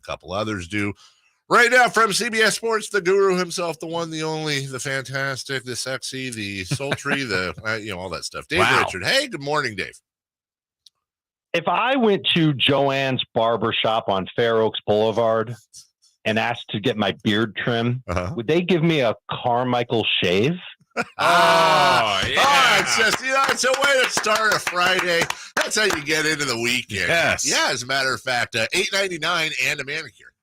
couple others do. Right now from CBS Sports, the guru himself, the one, the only, the fantastic, the sexy, the sultry, the all that stuff. Dave Richard. Hey, good morning, Dave. If I went to Joanne's barber shop on Fair Oaks Boulevard and asked to get my beard trim, would they give me a Carmichael shave? It's just, it's a way to start a Friday. That's how you get into the weekend. Yes. Yeah, as a matter of fact, $8.99 and a manicure.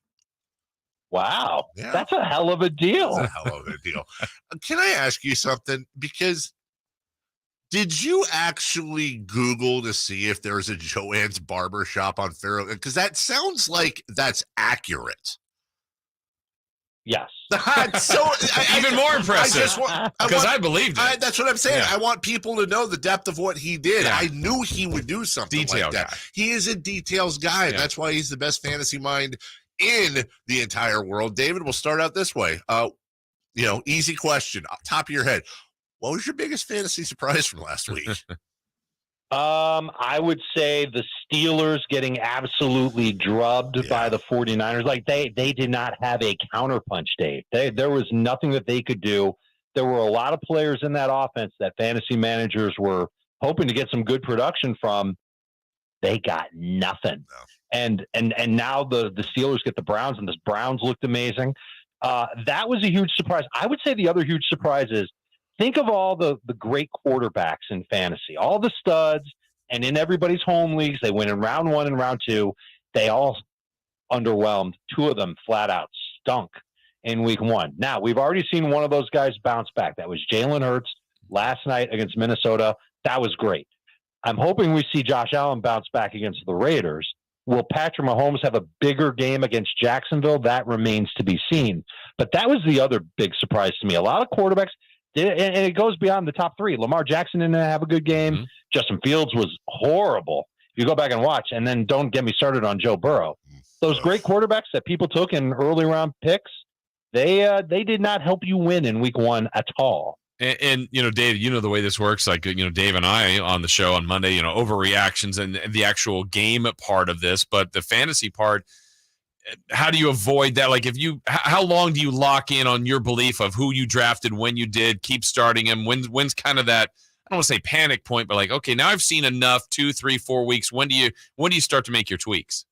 Wow. Yeah. That's a hell of a deal. That's a hell of a deal. Can I ask you something? Because did you actually Google to see if there's a Joanne's barber shop on Fair Oaks? Because that sounds like that's accurate. Yes. So even more impressive because I believed it. That's what I'm saying. Yeah. I want people to know the depth of what he did. Yeah. I knew he would do something Detail like that. guy. He is a details guy. And that's why he's the best fantasy mind in the entire world. David, we'll start out this way. Easy question, top of your head. What was your biggest fantasy surprise from last week? I would say the Steelers getting absolutely drubbed by the 49ers. Like they did not have a counterpunch, Dave. There was nothing that they could do. There were a lot of players in that offense that fantasy managers were hoping to get some good production from. They got nothing. No. And now the Steelers get the Browns, and the Browns looked amazing. That was a huge surprise. I would say the other huge surprise is, think of all the great quarterbacks in fantasy, all the studs, and in everybody's home leagues, they win in round 1 and round 2. They all underwhelmed. 2 of them flat out stunk in week 1. Now, we've already seen one of those guys bounce back. That was Jalen Hurts last night against Minnesota. That was great. I'm hoping we see Josh Allen bounce back against the Raiders. Will Patrick Mahomes have a bigger game against Jacksonville? That remains to be seen. But that was the other big surprise to me. A lot of quarterbacks, and it goes beyond the top 3. Lamar Jackson didn't have a good game. Mm-hmm. Justin Fields was horrible. You go back and watch, and then don't get me started on Joe Burrow. Those great quarterbacks that people took in early round picks, they did not help you win in week 1 at all. And Dave, the way this works, like, Dave and I on the show on Monday, overreactions and the actual game part of this, but the fantasy part, how do you avoid that? Like, how long do you lock in on your belief of who you drafted, when you did, keep starting him? When's kind of that, I don't want to say panic point, but like, okay, now I've seen enough, 2, 3, 4 weeks. When do you start to make your tweaks?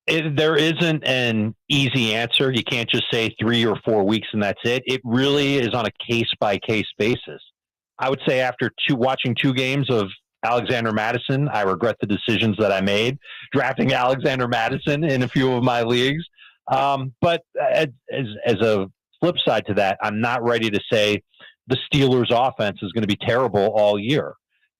There isn't an easy answer. You can't just say 3 or 4 weeks and that's it. It really is on a case-by-case basis. I would say after watching 2 games of Alexander Mattison, I regret the decisions that I made drafting Alexander Mattison in a few of my leagues. But as a flip side to that, I'm not ready to say the Steelers' offense is going to be terrible all year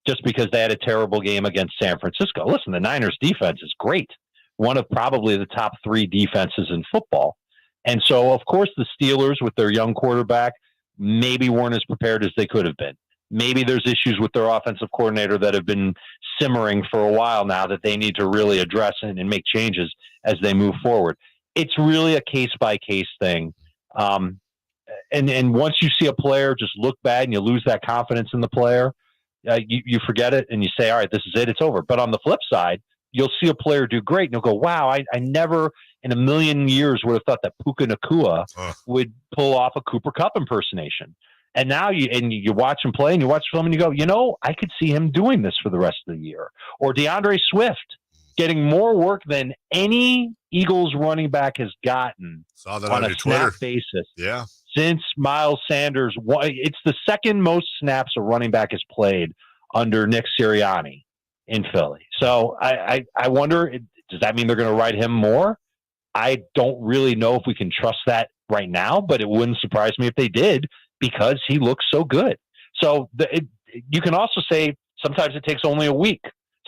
just because they had a terrible game against San Francisco. Listen, the Niners' defense is great. One of probably the top 3 defenses in football. And so, of course, the Steelers with their young quarterback maybe weren't as prepared as they could have been. Maybe there's issues with their offensive coordinator that have been simmering for a while now that they need to really address and make changes as they move forward. It's really a case-by-case thing. And once you see a player just look bad and you lose that confidence in the player, you forget it and you say, all right, this is it, it's over. But on the flip side, you'll see a player do great, and you'll go, wow, I never in a million years would have thought that Puka Nacua would pull off a Cooper Kupp impersonation. And now you watch him play, and you watch film, and you go, I could see him doing this for the rest of the year. Or DeAndre Swift getting more work than any Eagles running back has gotten on a snap basis. Yeah. Since Miles Sanders. It's the second most snaps a running back has played under Nick Sirianni in Philly. So I wonder, does that mean they're going to ride him more? I don't really know if we can trust that right now, but it wouldn't surprise me if they did because he looks so good. So you can also say sometimes it takes only a week.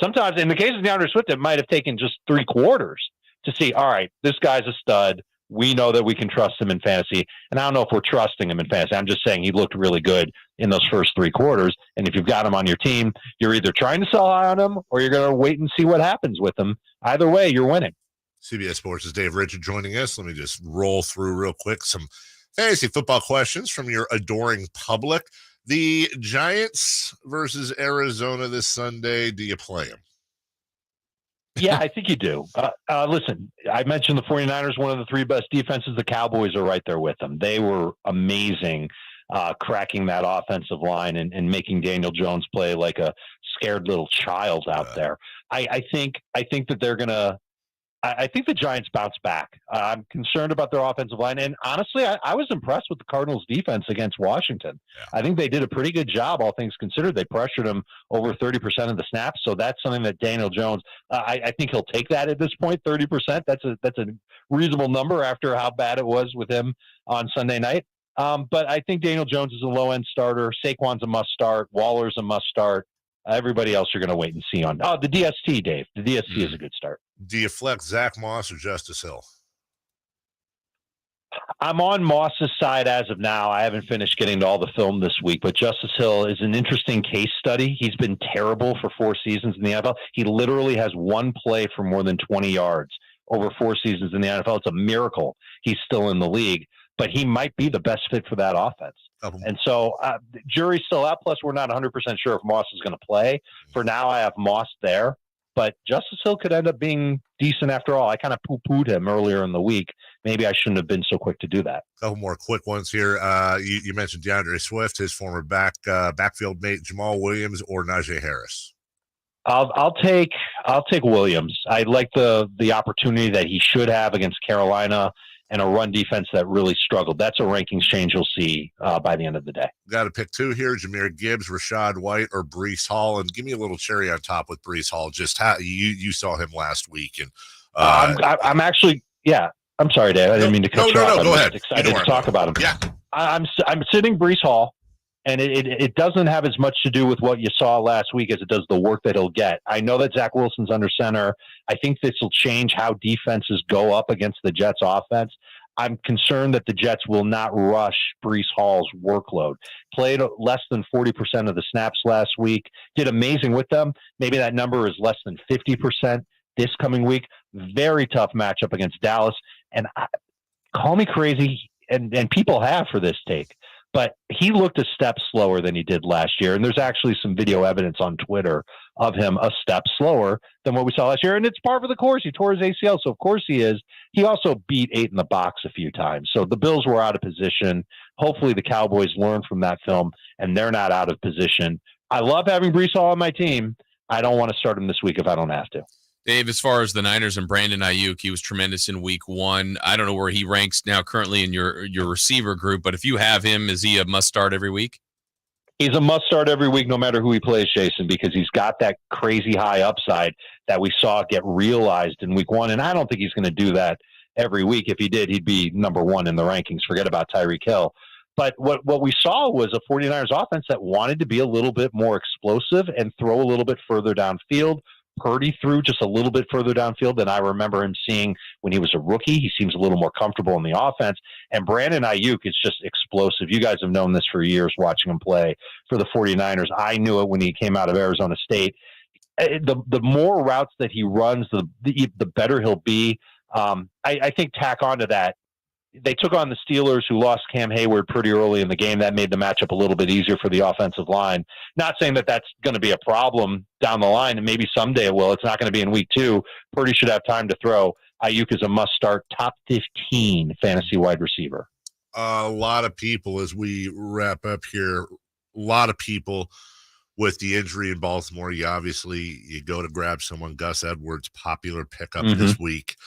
Sometimes in the case of DeAndre Swift, it might have taken just 3 quarters to see, all right, this guy's a stud. We know that we can trust him in fantasy. And I don't know if we're trusting him in fantasy. I'm just saying he looked really good in those first 3 quarters. And if you've got him on your team, you're either trying to sell high on him or you're going to wait and see what happens with him. Either way, you're winning. CBS Sports' Dave Richard joining us. Let me just roll through real quick some fantasy football questions from your adoring public. The Giants versus Arizona this Sunday. Do you play them? Yeah, I think you do. Listen, I mentioned the 49ers, one of the three best defenses. The Cowboys are right there with them. They were amazing cracking that offensive line and making Daniel Jones play like a scared little child out there. I think that they're going to I think the Giants bounce back. I'm concerned about their offensive line. And honestly, I was impressed with the Cardinals' defense against Washington. Yeah. I think they did a pretty good job, all things considered. They pressured him over 30% of the snaps. So that's something that Daniel Jones, I think he'll take that at this point, 30%. That's a reasonable number after how bad it was with him on Sunday night. But I think Daniel Jones is a low-end starter. Saquon's a must-start. Waller's a must-start. Everybody else you're going to wait and see on. Oh, the DST, Dave. The DST is a good start. Do you flex Zach Moss or Justice Hill? I'm on Moss's side as of now. I haven't finished getting to all the film this week, but Justice Hill is an interesting case study. He's been terrible for 4 seasons in the NFL. He literally has one play for more than 20 yards over 4 seasons in the NFL. It's a miracle he's still in the league, but he might be the best fit for that offense. And so jury's still out. Plus, we're not 100% sure if Moss is going to play. For now, I have Moss there. But Justice Hill could end up being decent after all. I kind of poo-pooed him earlier in the week. Maybe I shouldn't have been so quick to do that. A couple more quick ones here. You mentioned DeAndre Swift, his former backfield mate Jamal Williams, or Najee Harris. I'll take Williams. I like the opportunity that he should have against Carolina and a run defense that really struggled. That's a rankings change you'll see by the end of the day. Got to pick 2 here: Jahmyr Gibbs, Rashad White, or Breece Hall. And give me a little cherry on top with Breece Hall. Just how you saw him last week, and I'm actually I'm sorry, Dave. I didn't mean to cut you off. No, go ahead. Excited to talk about him. Yeah, I'm sitting Breece Hall, and it doesn't have as much to do with what you saw last week as it does the work that he'll get. I know that Zach Wilson's under center. I think this will change how defenses go up against the Jets offense. I'm concerned that the Jets will not rush Breece Hall's workload. Played less than 40% of the snaps last week. Did amazing with them. Maybe that number is less than 50% this coming week. Very tough matchup against Dallas. And call me crazy, and people have for this take, but he looked a step slower than he did last year. And there's actually some video evidence on Twitter of him a step slower than what we saw last year. And it's par for the course. He tore his ACL, so of course he is. He also beat 8 in the box a few times. So the Bills were out of position. Hopefully the Cowboys learn from that film, and they're not out of position. I love having Breece Hall on my team. I don't want to start him this week if I don't have to. Dave, as far as the Niners and Brandon Aiyuk, he was tremendous in week 1. I don't know where he ranks now currently in your receiver group, but if you have him, is he a must start every week? He's a must start every week, no matter who he plays, Jason, because he's got that crazy high upside that we saw get realized in week 1. And I don't think he's going to do that every week. If he did, he'd be number 1 in the rankings. Forget about Tyreek Hill. But what we saw was a 49ers offense that wanted to be a little bit more explosive and throw a little bit further downfield. Purdy threw just a little bit further downfield than I remember him seeing when he was a rookie. He seems a little more comfortable in the offense. And Brandon Aiyuk is just explosive. You guys have known this for years watching him play for the 49ers. I knew it when he came out of Arizona State. The more routes that he runs, the better he'll be. I think tack onto that, they took on the Steelers, who lost Cam Hayward pretty early in the game. That made the matchup a little bit easier for the offensive line. Not saying that that's going to be a problem down the line, and maybe someday it will. It's not going to be in week 2. Purdy should have time to throw. Aiyuk is a must-start, top 15 fantasy wide receiver. A lot of people, as we wrap up here, a lot of people with the injury in Baltimore. You go to grab someone. Gus Edwards, popular pickup this week.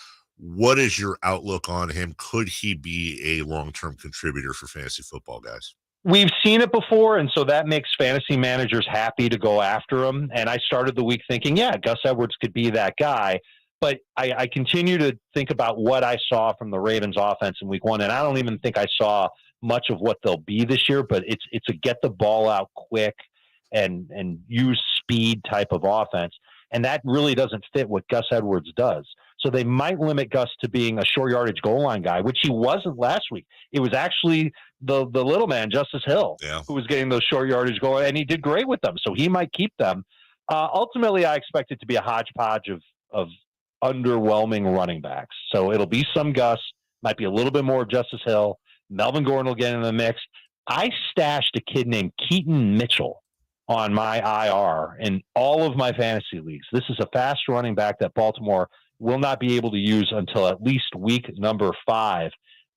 What is your outlook on him? Could he be a long-term contributor for fantasy football, guys? We've seen it before, and so that makes fantasy managers happy to go after him. And I started the week thinking, Gus Edwards could be that guy. But I continue to think about what I saw from the Ravens offense in week 1, and I don't even think I saw much of what they'll be this year, but it's a get the ball out quick and use speed type of offense. And that really doesn't fit what Gus Edwards does. So they might limit Gus to being a short yardage goal line guy, which he wasn't last week. It was actually the little man, Justice Hill, who was getting those short yardage goal, and he did great with them. So he might keep them. Ultimately, I expect it to be a hodgepodge of underwhelming running backs. So it'll be some Gus, might be a little bit more of Justice Hill. Melvin Gordon will get in the mix. I stashed a kid named Keaton Mitchell on my IR in all of my fantasy leagues. This is a fast running back that Baltimore will not be able to use until at least week number 5.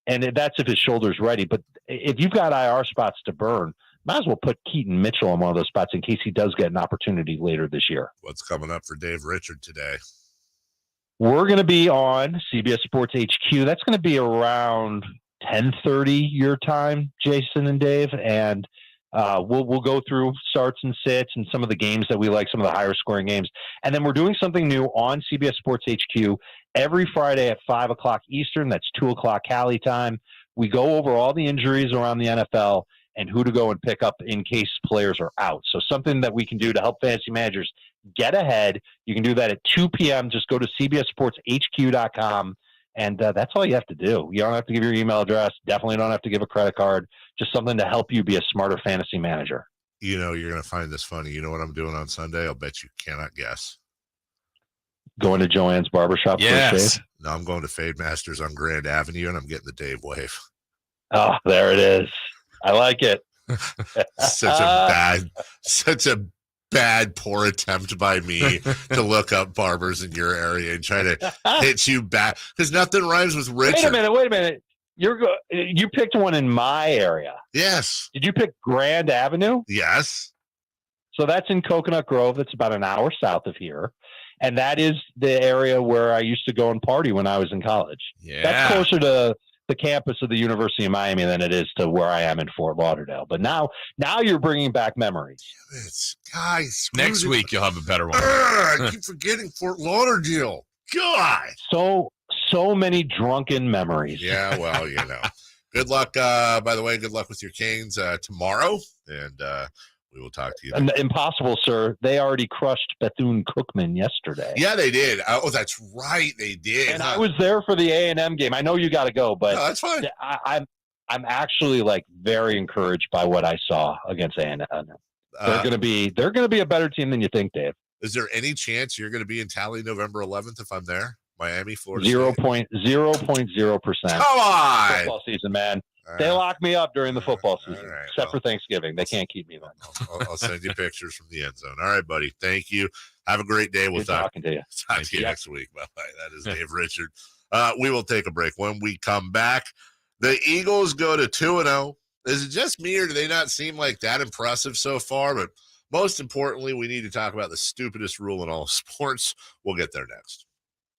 And that's if his shoulder's ready. But if you've got IR spots to burn, might as well put Keaton Mitchell in one of those spots in case he does get an opportunity later this year. What's coming up for Dave Richard today? We're going to be on CBS Sports HQ. That's going to be around 10:30 your time, Jason and Dave. And we'll go through starts and sits and some of the games that we like, some of the higher scoring games. And then we're doing something new on CBS Sports HQ every Friday at 5 o'clock Eastern. That's 2 o'clock Cali time. We go over all the injuries around the NFL and who to go and pick up in case players are out. So something that we can do to help fantasy managers get ahead. You can do that at 2 p.m. Just go to cbssportshq.com. And that's all you have to do. You don't have to give your email address. Definitely don't have to give a credit card. Just something to help you be a smarter fantasy manager. You know, you're going to find this funny. You know what I'm doing on Sunday? I'll bet you cannot guess. Going to Joanne's Barbershop for a shave? No, I'm going to Fade Masters on Grand Avenue, and I'm getting the Dave Wave. Oh, there it is. I like it. such a bad, poor attempt by me to look up barbers in your area and try to hit you back because nothing rhymes with Richard. Wait a minute. You picked one in my area. Yes. Did you pick Grand Avenue? Yes. So that's in Coconut Grove. That's about an hour south of here. And that is the area where I used to go and party when I was in college. Yeah. That's closer to the campus of the University of Miami than it is to where I am in Fort Lauderdale. But now you're bringing back memories. Guys, next week you'll have a better one. I keep forgetting Fort Lauderdale. God. So many drunken memories. Yeah, well, you know. Good luck. By the way, good luck with your Canes tomorrow. And we will talk to you then. Impossible, sir. They already crushed Bethune-Cookman yesterday. Yeah, they did. Oh, that's right. They did. And I was there for the A&M game. I know you got to go, but no, that's fine. I'm actually like very encouraged by what I saw against A&M. They're going to be a better team than you think, Dave. Is there any chance you're going to be in Tally November 11th if I'm there? Miami, Florida. 0.0%. Come on. Football season, man. They lock me up during the football season, except for Thanksgiving. They can't keep me then. I'll send you pictures from the end zone. All right, buddy. Thank you. Have a great day. We'll talk to you. Talk to you next week. Bye-bye. That is Dave Richard. We will take a break. When we come back, the Eagles go to 2-0. Is it just me, or do they not seem like that impressive so far? But most importantly, we need to talk about the stupidest rule in all sports. We'll get there next.